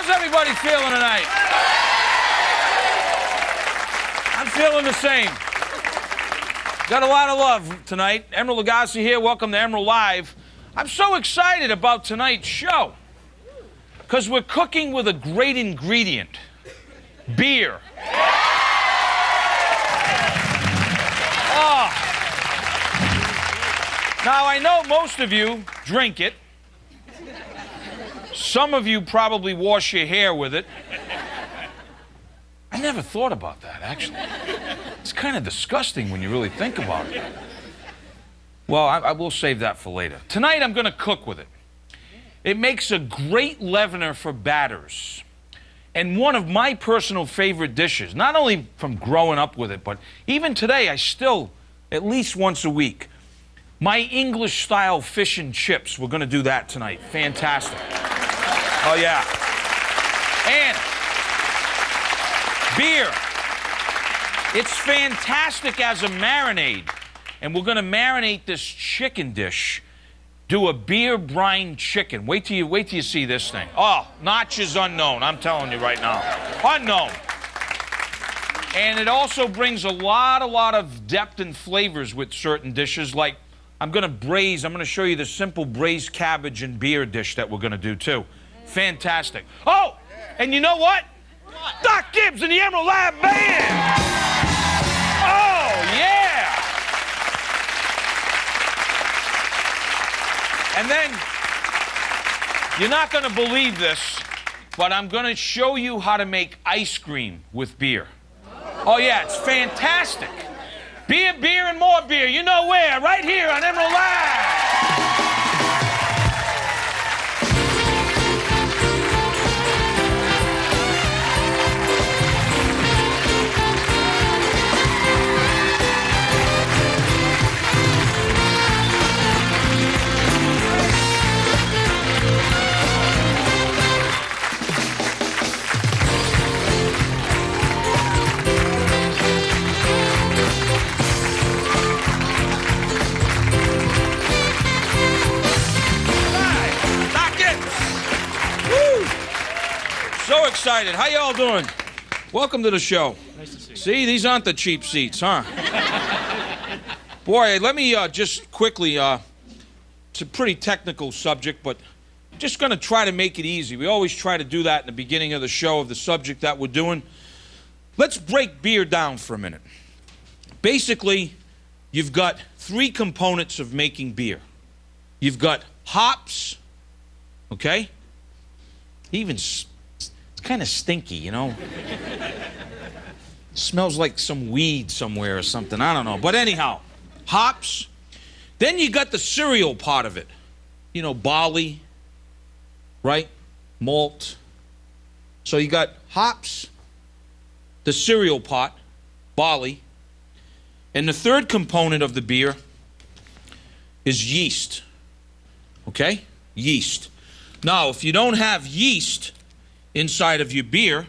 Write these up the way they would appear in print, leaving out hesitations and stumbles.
How's everybody feeling tonight? I'm feeling the same. Got a lot of love tonight. Emerald Lagasse here. Welcome to Emerald Live. I'm so excited about tonight's show because we're cooking with a great ingredient, beer. Oh. Now, I know most of you drink it. Some of you probably wash your hair with it. I never thought about that, actually. It's kind of disgusting when you really think about it. Well, I will save that for later. Tonight, I'm going to cook with it. It makes a great leavener for batters. And one of my personal favorite dishes, not only from growing up with it, but even today, I still, at least once a week, my English-style fish and chips. We're going to do that tonight. Fantastic. Oh, yeah. And beer. It's fantastic as a marinade. And we're going to marinate this chicken dish. Do a beer brine chicken. Wait till you see this thing. Oh, notch is unknown. I'm telling you right now. Unknown. And it also brings a lot of depth and flavors with certain dishes. Like, I'm going to show you the simple braised cabbage and beer dish that we're going to do, too. Fantastic. Oh, and you know what? Doc Gibbs and the Emerald Lab Band. Oh, yeah. And then, you're not going to believe this, but I'm going to show you how to make ice cream with beer. Oh, yeah, it's fantastic. Beer, beer, and more beer. You know where? Right here on Emerald Live. So excited. How y'all doing? Welcome to the show. Nice to see you. See, these aren't the cheap seats, huh? Boy, let me just quickly, it's a pretty technical subject, but just going to try to make it easy. We always try to do that in the beginning of the show of the subject that we're doing. Let's break beer down for a minute. Basically, you've got three components of making beer. You've got hops, okay? Even kind of stinky, you know. Smells like some weed somewhere or something. I don't know. But anyhow, hops. Then you got the cereal part of it. You know, barley, right? Malt. So you got hops, the cereal part, barley. And the third component of the beer is yeast. Okay? Yeast. Now, if you don't have yeast inside of your beer,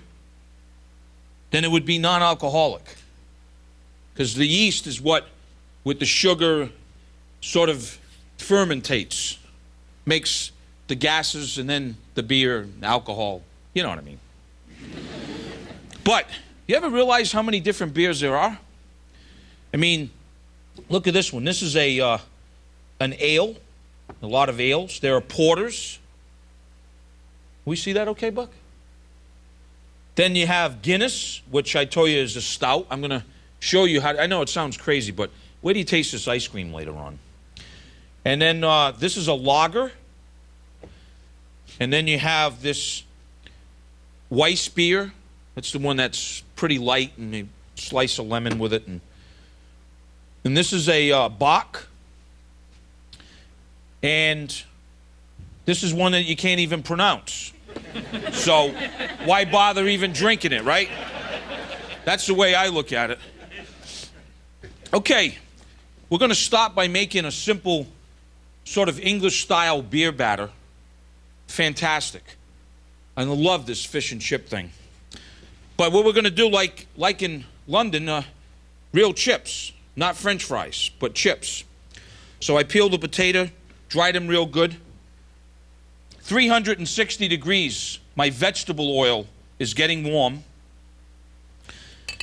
then it would be non-alcoholic. Because the yeast is what, with the sugar, sort of fermentates, makes the gases and then the beer, alcohol, you know what I mean. But, you ever realize how many different beers there are? I mean, look at this one. This is an ale, a lot of ales. There are porters. We see that okay, Buck? Then you have Guinness, which I told you is a stout. I'm going to show you how. I know it sounds crazy, but where do you taste this ice cream later on? And then this is a lager. And then you have this Weiss beer. That's the one that's pretty light, and they slice a lemon with it. And this is a Bock. And this is one that you can't even pronounce. So why bother even drinking it, right? That's the way I look at it. Okay, we're going to start by making a simple sort of English-style beer batter. Fantastic. I love this fish and chip thing. But what we're going to do, like in London, real chips. Not French fries, but chips. So I peeled the potato, dried them real good. 360 degrees. My vegetable oil is getting warm.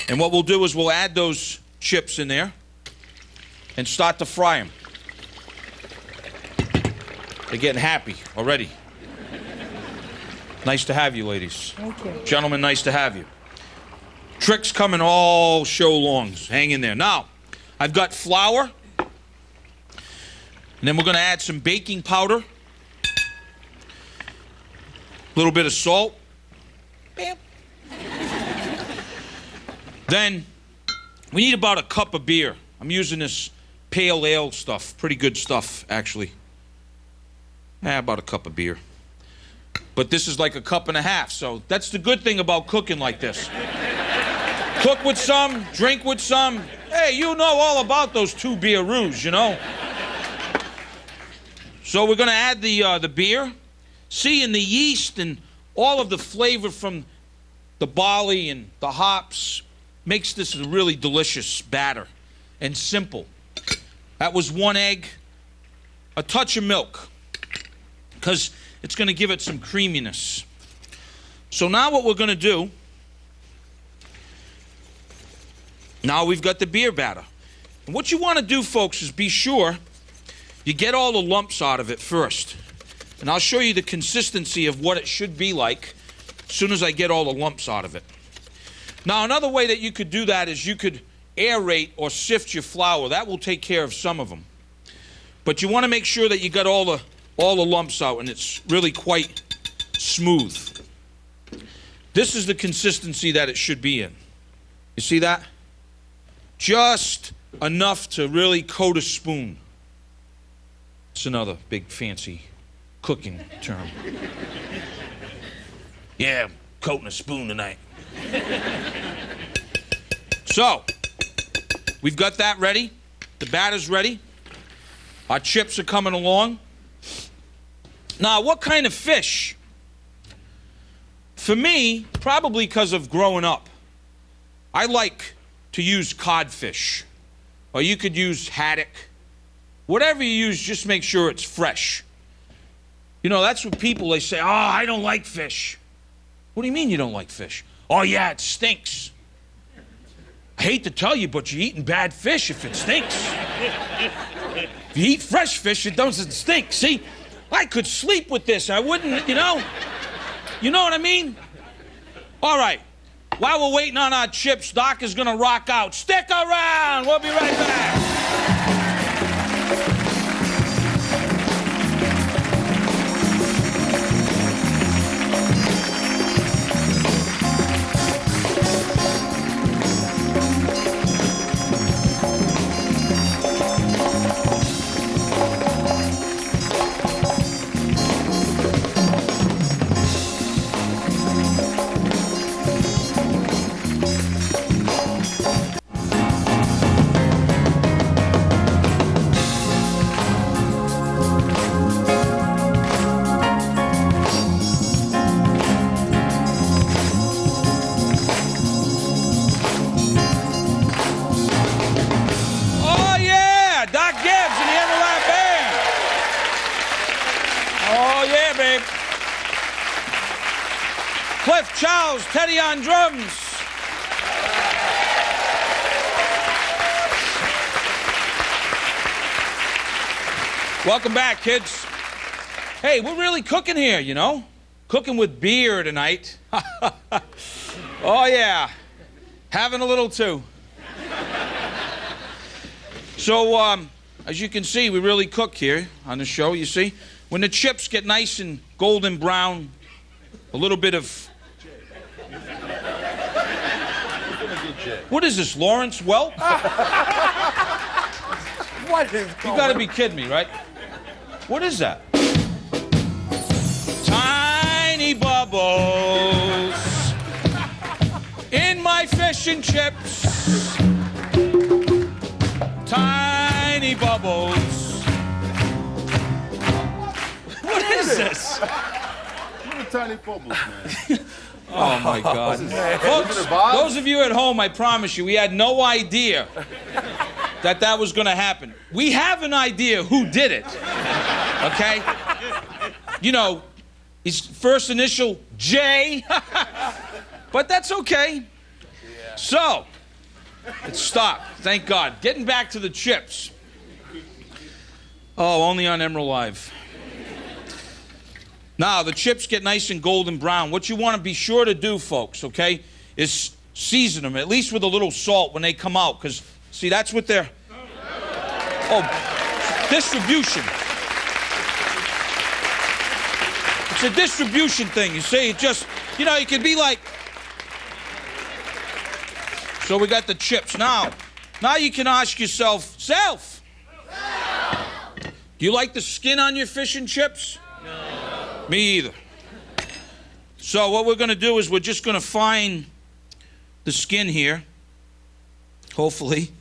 And what we'll do is we'll add those chips in there and start to fry them. They're getting happy already. Nice to have you, ladies. Thank you. Gentlemen, nice to have you. Tricks coming all show long. Hang in there. Now, I've got flour. And then we're going to add some baking powder. A little bit of salt. Bam. Then we need about a cup of beer. I'm using this pale ale stuff. Pretty good stuff, actually. About a cup of beer. But this is like a cup and a half, so that's the good thing about cooking like this. Cook with some, drink with some. Hey, you know all about those 2 beer-roos, you know. So we're going to add the beer. See, in the yeast and all of the flavor from the barley and the hops makes this a really delicious batter and simple. That was 1 egg, a touch of milk, because it's going to give it some creaminess. So now what we're going to do, now we've got the beer batter. And what you want to do, folks, is be sure you get all the lumps out of it first. And I'll show you the consistency of what it should be like as soon as I get all the lumps out of it. Now, another way that you could do that is you could aerate or sift your flour. That will take care of some of them. But you want to make sure that you got all the lumps out and it's really quite smooth. This is the consistency that it should be in. You see that? Just enough to really coat a spoon. It's another big fancy cooking term. Yeah, I'm coating a spoon tonight. So, we've got that ready. The batter's ready. Our chips are coming along. Now, what kind of fish? For me, probably because of growing up, I like to use codfish. Or you could use haddock. Whatever you use, just make sure it's fresh. You know, that's what people, they say, oh, I don't like fish. What do you mean you don't like fish? Oh, yeah, it stinks. I hate to tell you, but you're eating bad fish if it stinks. If you eat fresh fish, it doesn't stink. See, I could sleep with this. I wouldn't, you know. You know what I mean? All right. While we're waiting on our chips, Doc is going to rock out. Stick around. We'll be right back. Charles, Teddy on drums. Welcome back, kids. Hey, we're really cooking here, you know. Cooking with beer tonight. Oh, yeah. Having a little, too. So, as you can see, we really cook here on the show, you see. When the chips get nice and golden brown, a little bit of... What is this, Lawrence Welk? What is You gotta be kidding me, right? What is that? Tiny bubbles in my fish and chips. Tiny bubbles. What is this? What are tiny bubbles, man? Oh, my God. Folks, those of you at home, I promise you, we had no idea that was going to happen. We have an idea who did it, okay? You know, His first initial, J. But that's okay. Yeah. So, it stopped. Thank God. Getting back to the chips. Oh, only on Emerald Live. Now, the chips get nice and golden brown. What you want to be sure to do, folks, okay, is season them, at least with a little salt when they come out. Because, see, that's what they're... Oh, distribution. It's a distribution thing. You see, it just, you know, it could be like... So we got the chips. Now you can ask yourself, Self, do you like the skin on your fish and chips? No. Me either. So what we're going to do is we're just going to find the skin here, hopefully.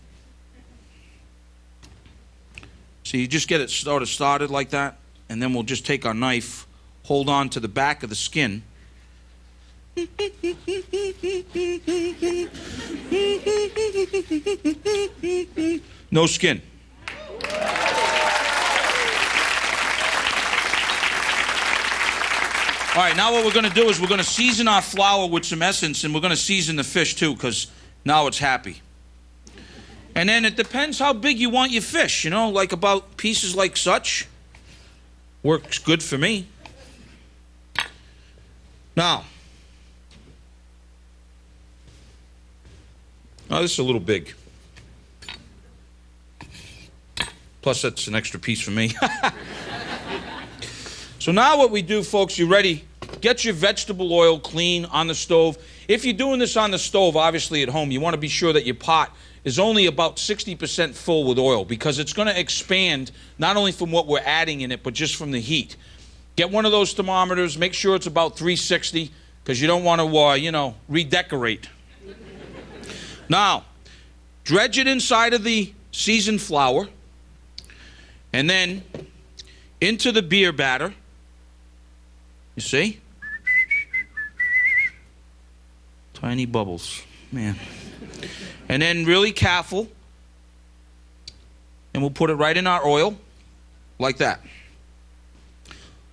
So you just get it started like that, and then we'll just take our knife, hold on to the back of the skin. No skin. All right, now what we're going to do is we're going to season our flour with some essence, and we're going to season the fish too, because now it's happy. And then it depends how big you want your fish, you know, like about pieces like such. Works good for me. Now, oh, this is a little big. Plus, that's an extra piece for me. So now what we do, folks, you ready? Get your vegetable oil clean on the stove. If you're doing this on the stove, obviously at home, you want to be sure that your pot is only about 60% full with oil, because it's going to expand not only from what we're adding in it, but just from the heat. Get one of those thermometers. Make sure it's about 360, because you don't want to, you know, redecorate. Now, dredge it inside of the seasoned flour, and then into the beer batter. You see? Tiny bubbles, man. And then really careful, and we'll put it right in our oil, like that.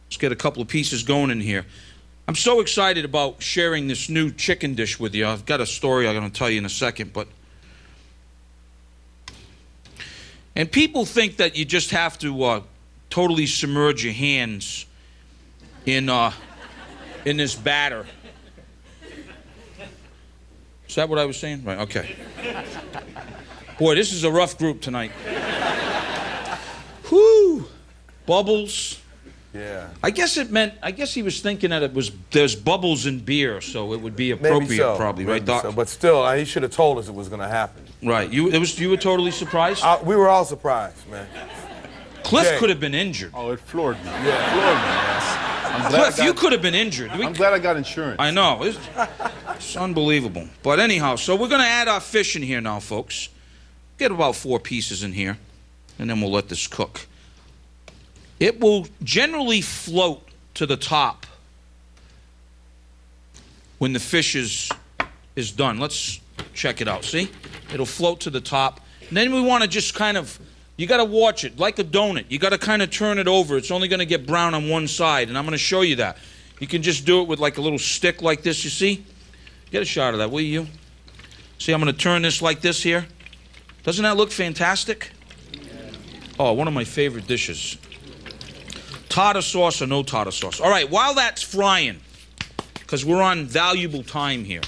Let's get a couple of pieces going in here. I'm so excited about sharing this new chicken dish with you. I've got a story I'm going to tell you in a second, but... And people think that you just have to totally submerge your hands in this batter. Is that what I was saying? Right, okay. Boy, this is a rough group tonight. Whew. Bubbles. Yeah. I guess he was thinking that there's bubbles in beer, so it would be appropriate, so. Probably, maybe right, Doc? So. But still, he should have told us it was going to happen. Right. You were totally surprised? We were all surprised, man. Cliff could have been injured. Oh, it floored me. Yeah, it floored me, man. Cliff, you could have been injured. I'm glad I got insurance. I know. It's unbelievable. But anyhow, so we're going to add our fish in here now, folks. Get about 4 pieces in here, and then we'll let this cook. It will generally float to the top when the fish is done. Let's check it out. See? It'll float to the top. And then we want to just kind of, you got to watch it like a donut. You got to kind of turn it over. It's only going to get brown on one side, and I'm going to show you that. You can just do it with like a little stick like this, you see? Get a shot of that, will you? See, I'm going to turn this like this here. Doesn't that look fantastic? Oh, one of my favorite dishes. Tartar sauce or no tartar sauce. All right, while that's frying, because we're on valuable time here.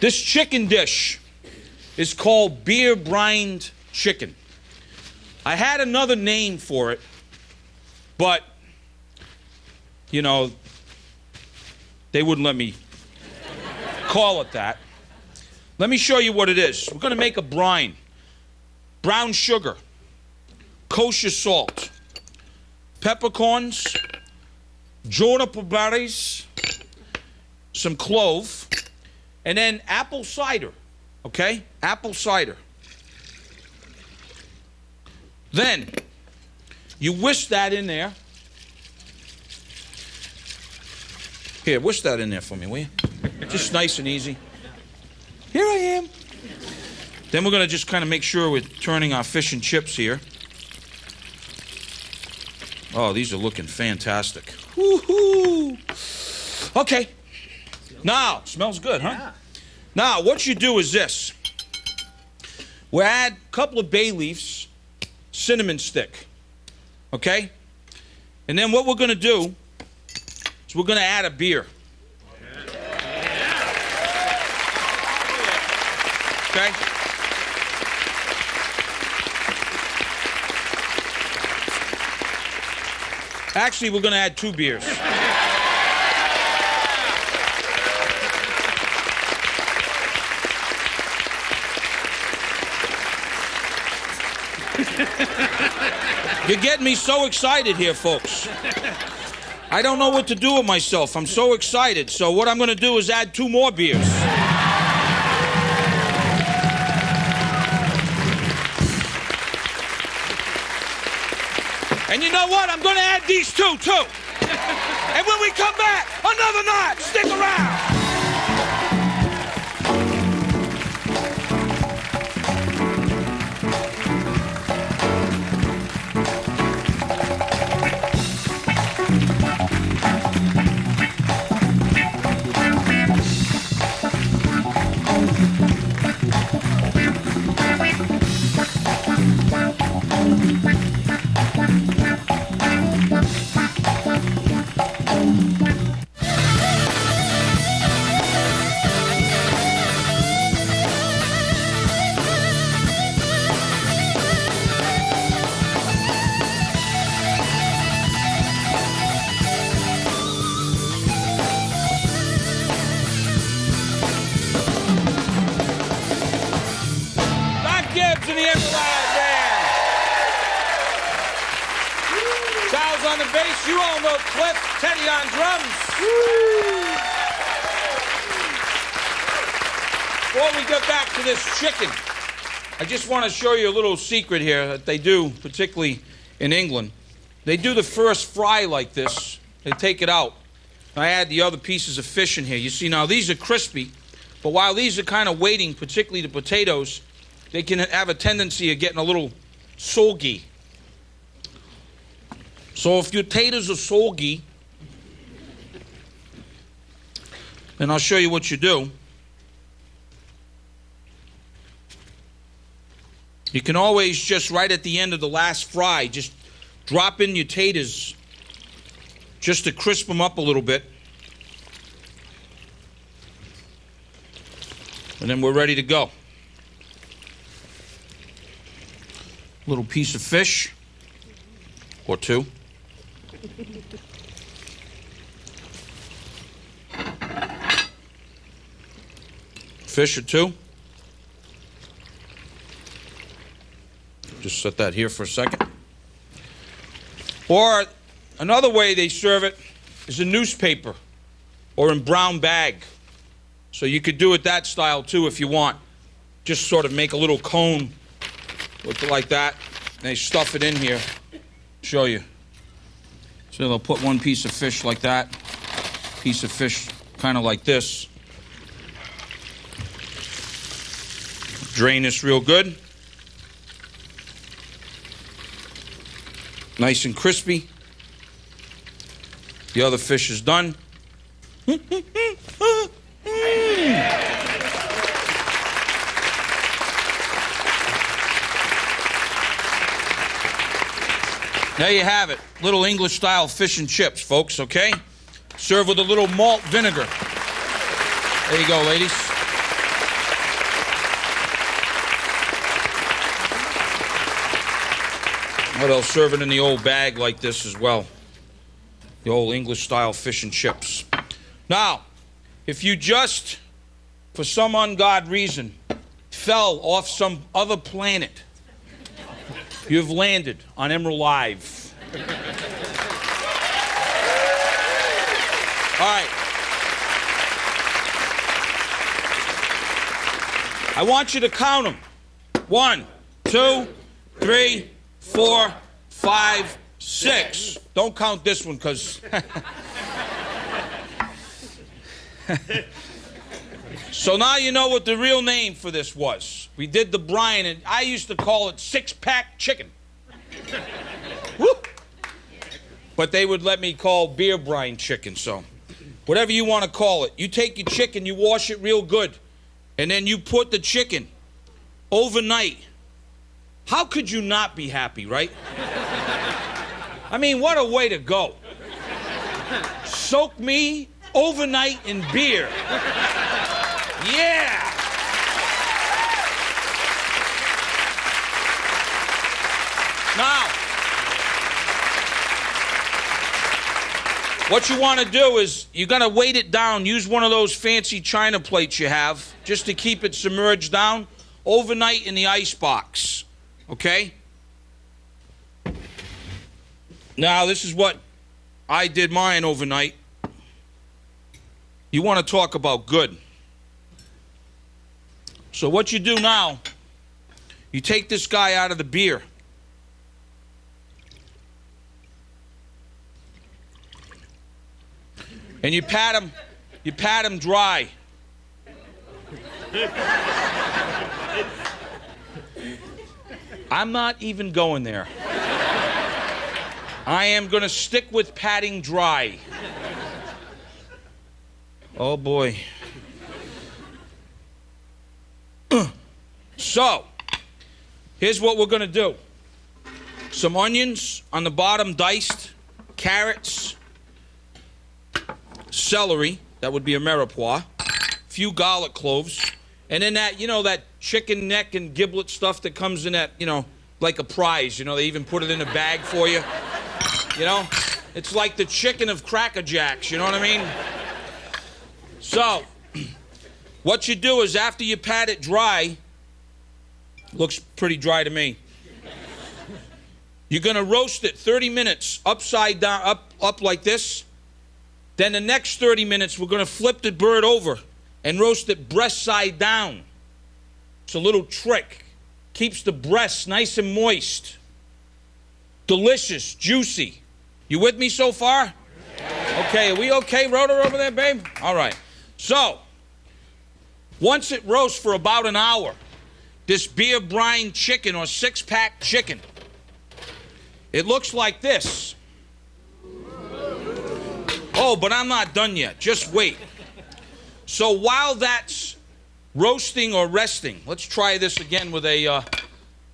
This chicken dish is called beer brined chicken. I had another name for it, but, you know, they wouldn't let me call it that. Let me show you what it is. We're going to make a brine. Brown sugar, kosher salt, peppercorns, juniper berries, some clove, and then apple cider, okay? Apple cider. Then, you whisk that in there. Here, whisk that in there for me, will you? Just nice and easy. Here I am. Then we're going to just kind of make sure we're turning our fish and chips here. Oh, these are looking fantastic. Woo-hoo! Okay. Now, smells good, huh? Yeah. Now, what you do is this. We'll add a couple of bay leaves, cinnamon stick. Okay? And then what we're going to do is we're going to add a beer. Okay? Actually, we're going to add 2 beers. You're getting me so excited here, folks. I don't know what to do with myself. I'm so excited. So what I'm going to do is add 2 more beers. And you know what? I'm going to add these 2, too. And when we come back, another notch. Stick around. In the Emerald Band. Charles on the bass, you all know Cliff, Teddy on drums. Before we get back to this chicken, I just want to show you a little secret here that they do, particularly in England. They do the first fry like this. They take it out. I add the other pieces of fish in here. You see, now these are crispy, but while these are kind of waiting, particularly the potatoes, they can have a tendency of getting a little soggy. So if your taters are soggy, then I'll show you what you do. You can always just right at the end of the last fry, just drop in your taters just to crisp them up a little bit. And then we're ready to go. Little piece of fish or 2. Fish or 2. Just set that here for a second. Or another way they serve it is in newspaper or in brown bag. So you could do it that style too if you want. Just sort of make a little cone. Look like that, and they stuff it in here. Show you. So they'll put one piece of fish like that, piece of fish kind of like this. Drain this real good. Nice and crispy. The other fish is done. There you have it. Little English-style fish and chips, folks, okay? Serve with a little malt vinegar. There you go, ladies. Or they'll serve it in the old bag like this as well. The old English-style fish and chips. Now, if you just, for some ungodly reason, fell off some other planet, you've landed on Emerald Live. All right. I want you to count them. 1, 2, 3, 4, 5, 6. Don't count this one because So now you know what the real name for this was. We did the brine, and I used to call it six-pack chicken. Woo! But they would let me call beer brine chicken, so whatever you want to call it. You take your chicken, you wash it real good, and then you put the chicken overnight. How could you not be happy, right? I mean, what a way to go. Soak me overnight in beer. Yeah! Now, what you want to do is you're going to weight it down. Use one of those fancy china plates you have just to keep it submerged down overnight in the ice box. Okay? Now, this is what I did mine overnight. You want to talk about good. So what you do now, you take this guy out of the beer. And you pat him dry. I'm not even going there. I am going to stick with patting dry. Oh, boy. So, here's what we're going to do. Some onions on the bottom diced, carrots, celery, that would be a mirepoix, few garlic cloves, and then that, you know, that chicken neck and giblet stuff that comes in that, you know, like a prize. You know, they even put it in a bag for you. You know, it's like the chicken of Cracker Jacks, you know what I mean? So, what you do is after you pat it dry, looks pretty dry to me, you're going to roast it 30 minutes upside down, up like this. Then the next 30 minutes, we're going to flip the bird over and roast it breast side down. It's a little trick. Keeps the breasts nice and moist. Delicious, juicy. You with me so far? Okay, are we okay, Rhoda, over there, babe? All right. So, once it roasts for about an hour, this beer brine chicken or six-pack chicken, it looks like this. Oh, but I'm not done yet. Just wait. So while that's roasting or resting, let's try this again with a,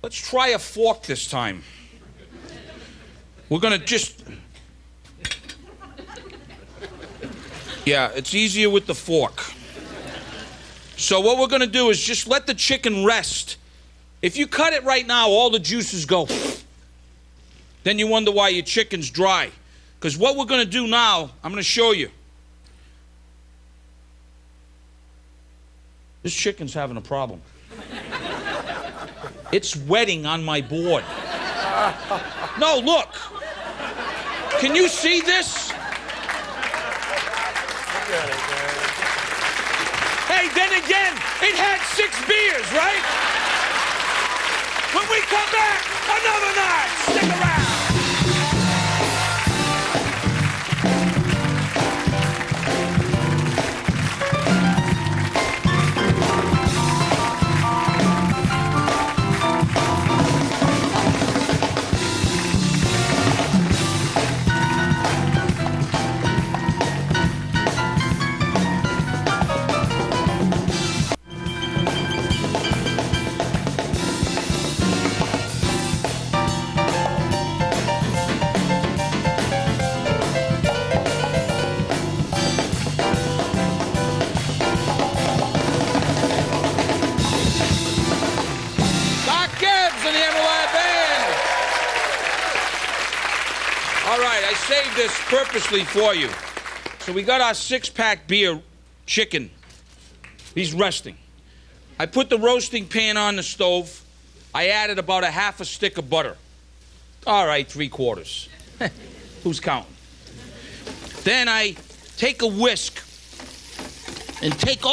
let's try a fork this time. We're going to just, yeah, it's easier with the fork. So what we're going to do is just let the chicken rest. If you cut it right now, all the juices go. Then you wonder why your chicken's dry. Because what we're going to do now, I'm going to show you. This chicken's having a problem. It's wetting on my board. No, look. Can you see this? Look at it, man. Hey, then again, it had 6 beers, right? When we come back, another night. Stick around. I saved this purposely for you. So we got our 6-pack beer chicken. He's resting. I put the roasting pan on the stove. I added about a half a stick of butter. All right, 3/4. Who's counting? Then I take a whisk and scrape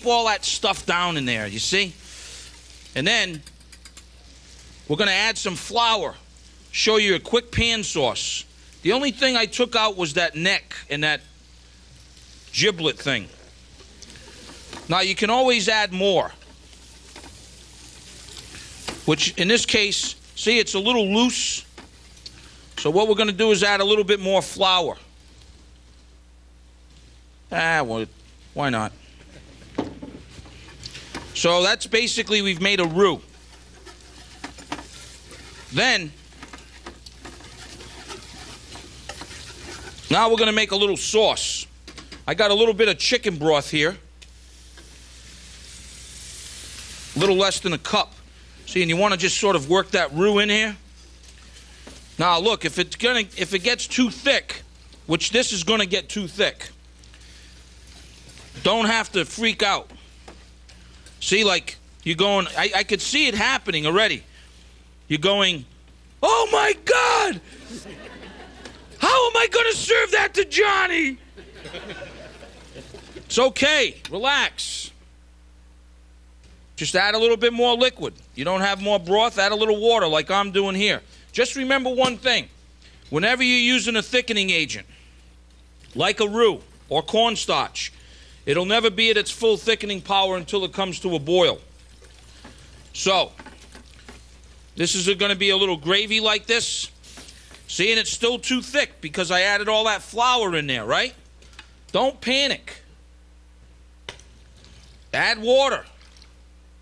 all that stuff down in there, you see? And then we're going to add some flour. Show you a quick pan sauce. The only thing I took out was that neck and that giblet thing. Now, you can always add more. Which, in this case, see, it's a little loose. So what we're going to do is add a little bit more flour. Well, why not? So that's basically, we've made a roux. Then, now we're going to make a little sauce. I got a little bit of chicken broth here. A little less than a cup. See, and you want to just sort of work that roux in here. Now look, if it gets too thick, which this is going to get too thick, don't have to freak out. See, like, you're going, I could see it happening already. You're going, oh my God! How am I going to serve that to Johnny? It's okay, relax. Just add a little bit more liquid. You don't have more broth, add a little water like I'm doing here. Just remember one thing. Whenever you're using a thickening agent, like a roux or cornstarch, it'll never be at its full thickening power until it comes to a boil. So, this is going to be a little gravy like this. See, and it's still too thick because I added all that flour in there, right? Don't panic. Add water.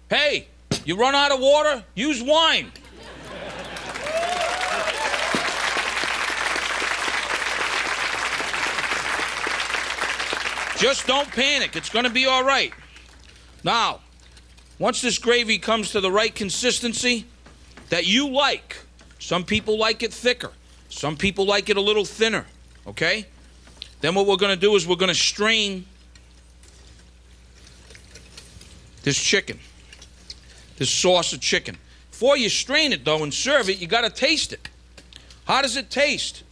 Hey, you run out of water? Use wine. Just don't panic. It's going to be all right. Now, once this gravy comes to the right consistency that you like, some people like it thicker. Some people like it a little thinner, okay? Then what we're going to do is we're going to strain this chicken, this sauce of chicken. Before you strain it, though, and serve it, you got to taste it. How does it taste?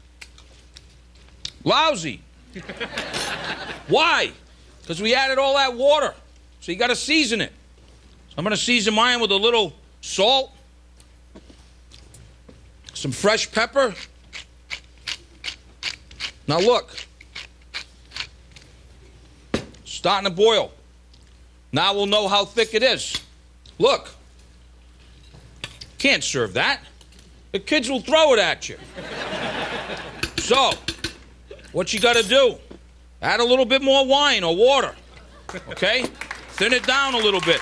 Lousy. Why? Because we added all that water. So you got to season it. So I'm going to season mine with a little salt, some fresh pepper. Now look. Starting to boil. Now we'll know how thick it is. Look. Can't serve that. The kids will throw it at you. So, what you got to do? Add a little bit more wine or water, okay? Thin it down a little bit.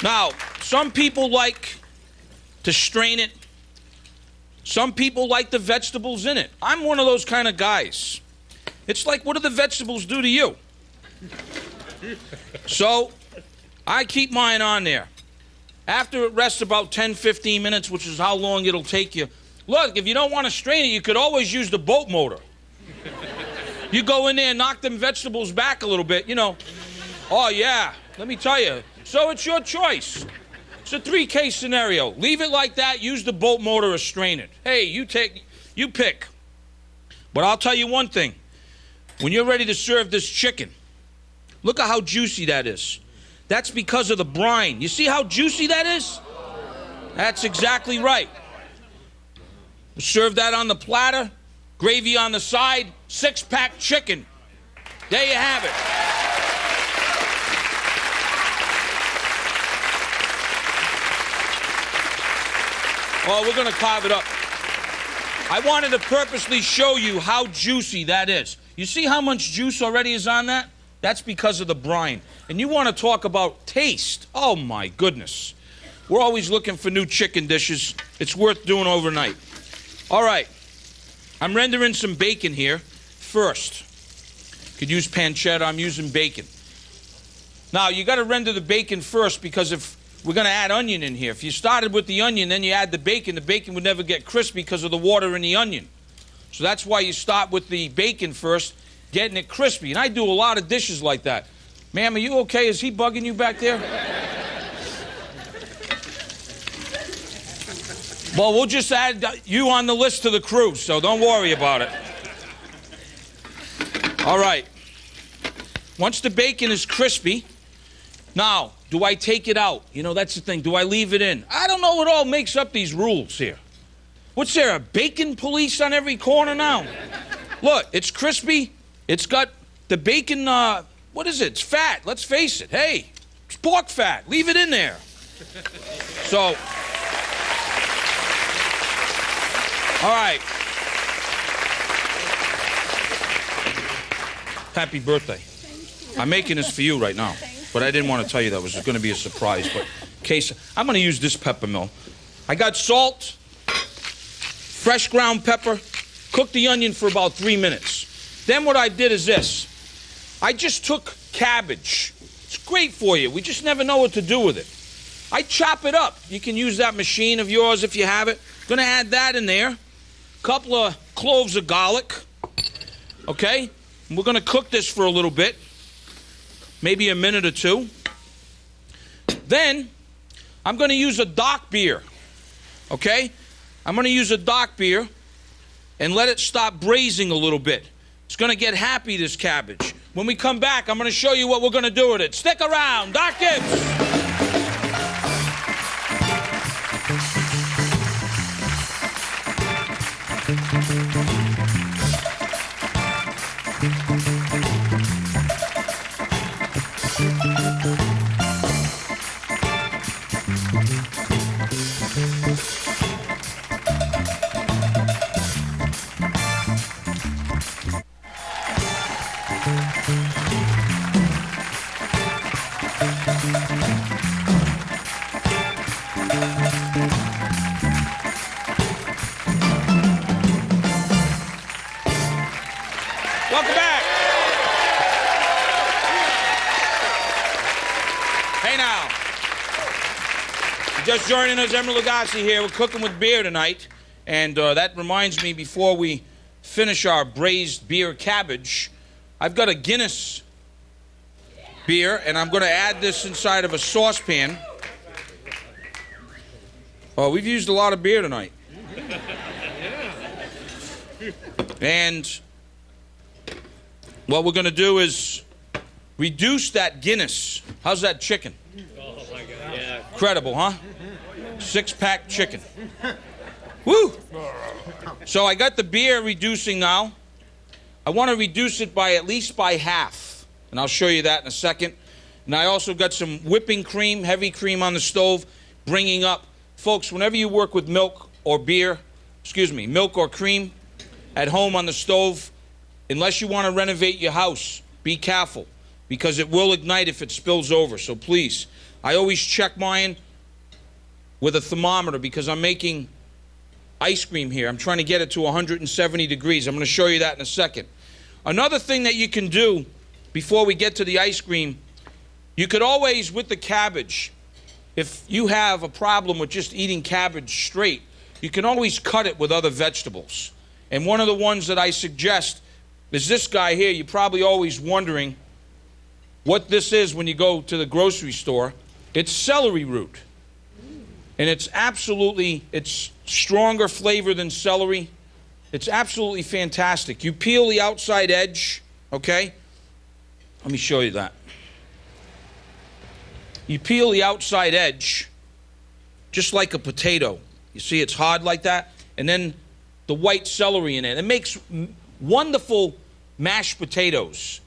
Now, some people like to strain it. Some people like the vegetables in it. I'm one of those kind of guys. It's like, what do the vegetables do to you? So, I keep mine on there. After it rests about 10, 15 minutes, which is how long it'll take you. Look, if you don't want to strain it, you could always use the boat motor. You go in there and knock them vegetables back a little bit, you know. Oh, yeah, let me tell you. So it's your choice. It's a 3-case scenario. Leave it like that, use the boat motor or strain it. Hey, you pick. But I'll tell you one thing. When you're ready to serve this chicken, look at how juicy that is. That's because of the brine. You see how juicy that is? That's exactly right. Serve that on the platter, gravy on the side, 6-pack chicken. There you have it. Oh, we're going to carve it up. I wanted to purposely show you how juicy that is. You see how much juice already is on that? That's because of the brine. And you want to talk about taste. Oh, my goodness. We're always looking for new chicken dishes. It's worth doing overnight. All right. I'm rendering some bacon here first. Could use pancetta. I'm using bacon. Now, you got to render the bacon first because if we're going to add onion in here. If you started with the onion, then you add the bacon would never get crispy because of the water in the onion. So that's why you start with the bacon first, getting it crispy. And I do a lot of dishes like that. Ma'am, are you okay? Is he bugging you back there? Well, we'll just add you on the list to the crew, so don't worry about it. All right. Once the bacon is crispy, now, do I take it out? You know, that's the thing. Do I leave it in? I don't know what all makes up these rules here. What's there, a bacon police on every corner now? Look, it's crispy. It's got the bacon, what is it? It's fat. Let's face it. Hey, it's pork fat. Leave it in there. So, all right. Happy birthday. I'm making this for you right now. But I didn't want to tell you that was going to be a surprise. But in case, I'm going to use this pepper mill. I got salt, fresh ground pepper, cooked the onion for about 3 minutes. Then what I did is this. I just took cabbage. It's great for you. We just never know what to do with it. I chop it up. You can use that machine of yours if you have it. Going to add that in there. A couple of cloves of garlic. Okay? And we're going to cook this for a little bit. Maybe a minute or two. Then I'm going to use a dark beer. Okay? I'm going to use a dark beer and let it stop braising a little bit. It's going to get happy, this cabbage. When we come back, I'm going to show you what we're going to do with it. Stick around. Doc Gibbs. Welcome back. Hey now. Just joining us, Emeril Lagasse here. We're cooking with beer tonight. And that reminds me, before we finish our braised beer cabbage, I've got a Guinness beer, and I'm going to add this inside of a saucepan. Oh, we've used a lot of beer tonight. And what we're going to do is reduce that Guinness. How's that chicken? Oh, my God. Yeah. Incredible, huh? 6-pack chicken. Woo! So I got the beer reducing now. I want to reduce it by at least by half. And I'll show you that in a second. And I also got some whipping cream, heavy cream on the stove, bringing up. Folks, whenever you work with milk or beer, milk or cream at home on the stove, unless you want to renovate your house, be careful, because it will ignite if it spills over. So please, I always check mine with a thermometer because I'm making ice cream here. I'm trying to get it to 170 degrees. I'm going to show you that in a second. Another thing that you can do before we get to the ice cream, you could always, with the cabbage, if you have a problem with just eating cabbage straight, you can always cut it with other vegetables. And one of the ones that I suggest is this guy here. You're probably always wondering what this is when you go to the grocery store. It's celery root. And it's stronger flavor than celery. It's absolutely fantastic. You peel the outside edge, okay? Let me show you that. You peel the outside edge just like a potato. You see it's hard like that? And then the white celery in it. It makes wonderful mashed potatoes.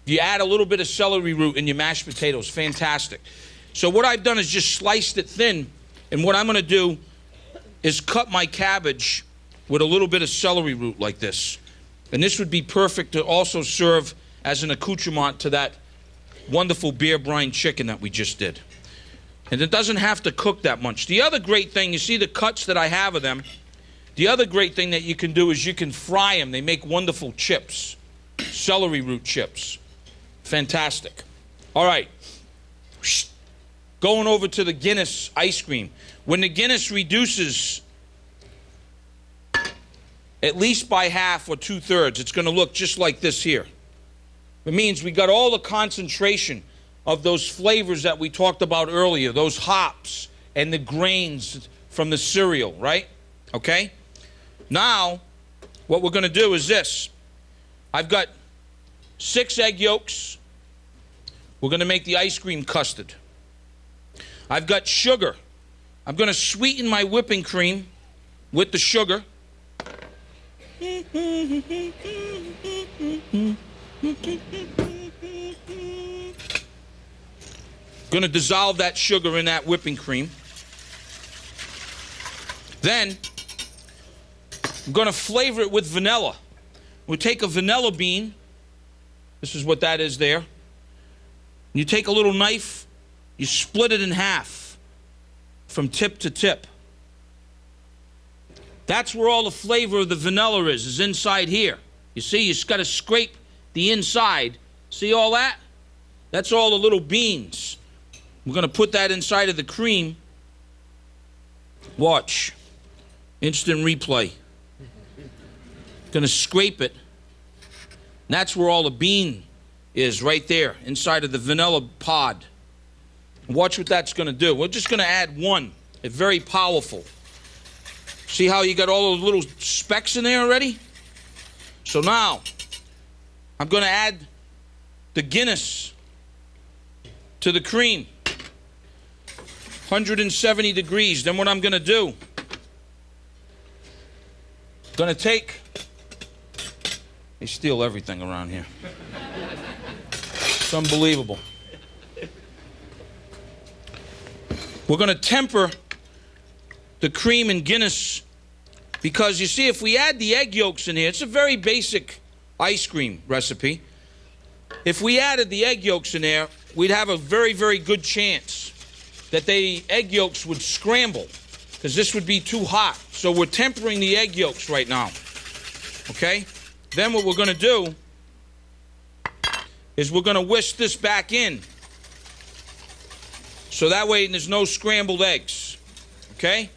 You add a little bit of celery root in your mashed potatoes. Fantastic. So what I've done is just sliced it thin. And what I'm going to do is cut my cabbage with a little bit of celery root like this. And this would be perfect to also serve as an accoutrement to that wonderful beer brine chicken that we just did. And it doesn't have to cook that much. The other great thing, you see the cuts that I have of them, the other great thing that you can do is you can fry them. They make wonderful chips, celery root chips. Fantastic. All right. Going over to the Guinness ice cream. When the Guinness reduces at least by half or 2/3, it's going to look just like this here. It means we got all the concentration of those flavors that we talked about earlier, those hops and the grains from the cereal, right? Okay? Now, what we're going to do is this. I've got 6 egg yolks. We're going to make the ice cream custard. I've got sugar. I'm going to sweeten my whipping cream with the sugar. Going to dissolve that sugar in that whipping cream. Then I'm going to flavor it with vanilla. We'll take a vanilla bean. This is what that is there. You take a little knife, you split it in half from tip to tip. That's where all the flavor of the vanilla is inside here. You see, you just got to scrape the inside. See all that? That's all the little beans. We're going to put that inside of the cream. Watch. Instant replay. Going to scrape it. And that's where all the bean is, right there, inside of the vanilla pod. Watch what that's going to do. We're just going to add one. It's very powerful. See how you got all those little specks in there already? So now, I'm going to add the Guinness to the cream. 170 degrees. Then what I'm going to do, going to take, they steal everything around here. It's unbelievable. We're going to temper the cream and Guinness because, you see, if we add the egg yolks in here, it's a very basic ice cream recipe. If we added the egg yolks in there, we'd have a very, very good chance that the egg yolks would scramble because this would be too hot. So we're tempering the egg yolks right now. Okay? Then what we're going to do is we're going to whisk this back in. So that way there's no scrambled eggs. Okay?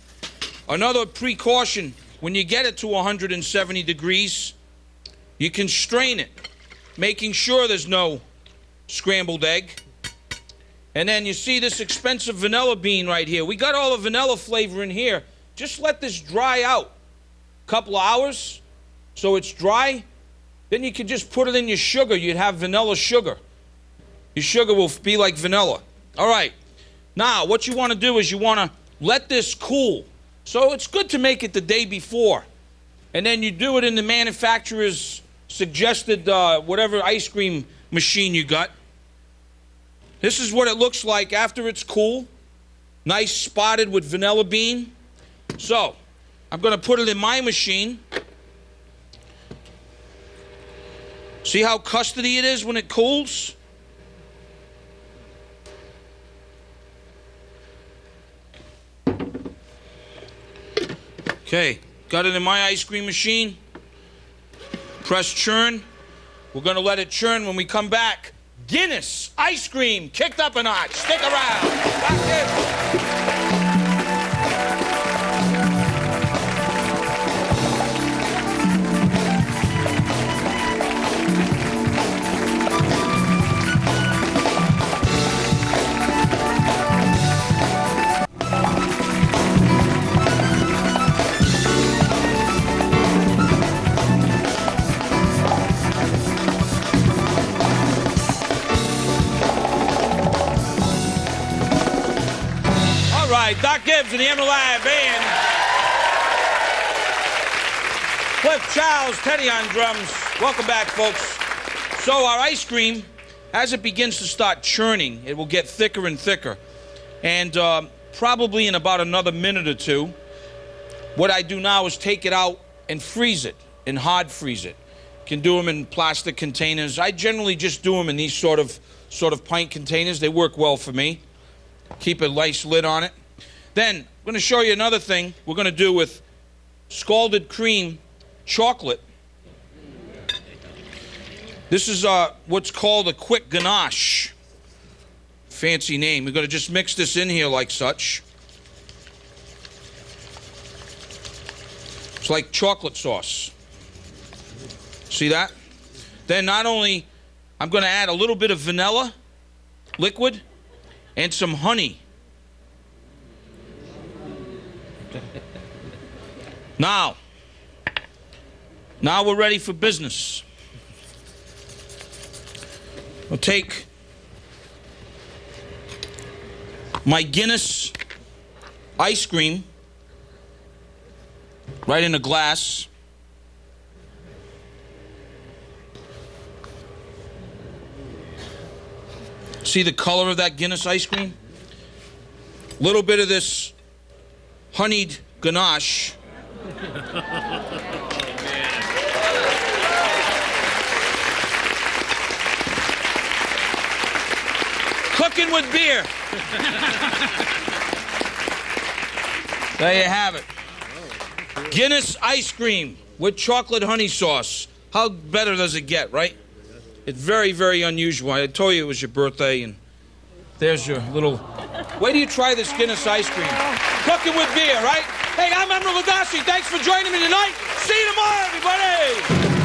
Another precaution, when you get it to 170 degrees, you can strain it, making sure there's no scrambled egg. And then you see this expensive vanilla bean right here. We got all the vanilla flavor in here. Just let this dry out a couple of hours so it's dry. Then you can just put it in your sugar. You'd have vanilla sugar. Your sugar will be like vanilla. All right. Now, what you want to do is you want to let this cool. So it's good to make it the day before. And then you do it in the manufacturer's suggested whatever ice cream machine you got. This is what it looks like after it's cool. Nice spotted with vanilla bean. So, I'm going to put it in my machine. See how custardy it is when it cools? Okay, got it in my ice cream machine. Press churn. We're going to let it churn. When we come back, Guinness ice cream kicked up a notch. Stick around. Back in. Doc Gibbs and the Emerald Eye Band. Cliff Charles, Teddy on drums. Welcome back, folks. So our ice cream, as it begins to start churning, it will get thicker and thicker. And probably in about another minute or two, what I do now is take it out and freeze it, and hard freeze it. You can do them in plastic containers. I generally just do them in these sort of pint containers. They work well for me. Keep a nice lid on it. Then, I'm going to show you another thing we're going to do with scalded cream chocolate. This is what's called a quick ganache. Fancy name. We're going to just mix this in here like such. It's like chocolate sauce. See that? Then not only, I'm going to add a little bit of vanilla liquid and some honey. Now we're ready for business. I'll take my Guinness ice cream, Right in a glass. See the color of that Guinness ice cream? Little bit of this honeyed ganache. Cooking with beer. There you have it. Guinness ice cream with chocolate honey sauce. How better does it get, right? It's very, very unusual. I told you it was your birthday, and there's your little... Wait till you try this Guinness ice cream. Cooking with beer, right? Hey, I'm Emeril Lagasse. Thanks for joining me tonight. See you tomorrow, everybody.